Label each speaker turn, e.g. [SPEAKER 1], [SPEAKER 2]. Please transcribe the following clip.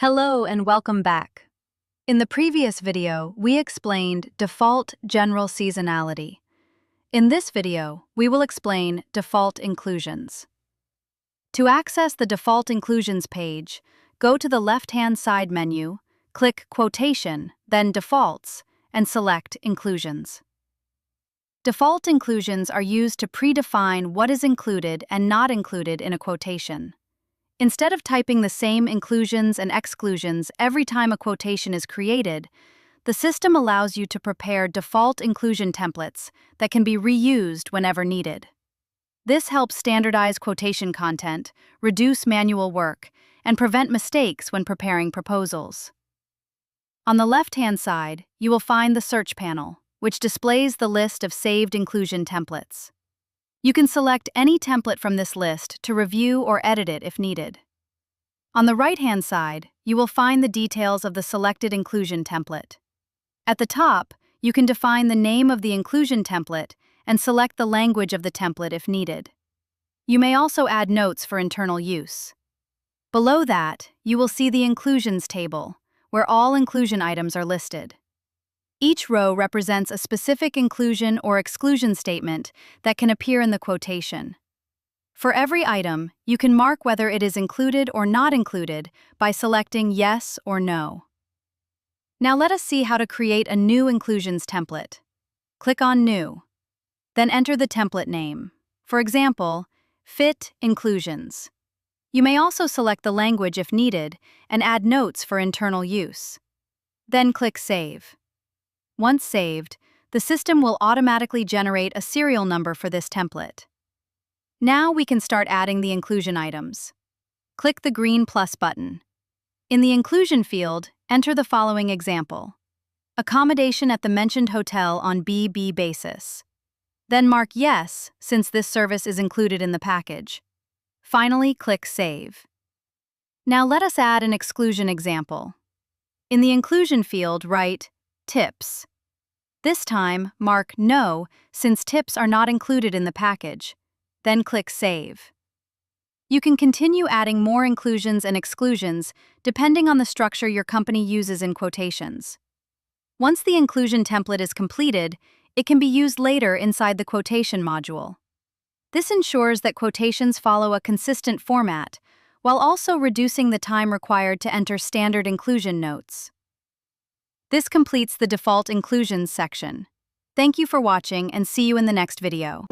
[SPEAKER 1] Hello and welcome back. In the previous video, we explained default general seasonality. In this video, we will explain default inclusions. To access the default inclusions page, go to the left-hand side menu, click Quotation, then Defaults, and select Inclusions. Default inclusions are used to predefine what is included and not included in a quotation. Instead of typing the same inclusions and exclusions every time a quotation is created, the system allows you to prepare default inclusion templates that can be reused whenever needed. This helps standardize quotation content, reduce manual work, and prevent mistakes when preparing proposals. On the left-hand side, you will find the search panel, which displays the list of saved inclusion templates. You can select any template from this list to review or edit it if needed. On the right-hand side, you will find the details of the selected inclusion template. At the top, you can define the name of the inclusion template and select the language of the template if needed. You may also add notes for internal use. Below that, you will see the inclusions table, where all inclusion items are listed. Each row represents a specific inclusion or exclusion statement that can appear in the quotation. For every item, you can mark whether it is included or not included by selecting Yes or No. Now let us see how to create a new inclusions template. Click on New. Then enter the template name. For example, Fit Inclusions. You may also select the language if needed and add notes for internal use. Then click Save. Once saved, the system will automatically generate a serial number for this template. Now we can start adding the inclusion items. Click the green plus button. In the inclusion field, enter the following example: accommodation at the mentioned hotel on BB basis. Then mark Yes, since this service is included in the package. Finally, click Save. Now let us add an exclusion example. In the inclusion field, write Tips. This time, mark No, since tips are not included in the package. Then click Save. You can continue adding more inclusions and exclusions depending on the structure your company uses in quotations. Once the inclusion template is completed, it can be used later inside the quotation module. This ensures that quotations follow a consistent format, while also reducing the time required to enter standard inclusion notes. This completes the default inclusions section. Thank you for watching and see you in the next video.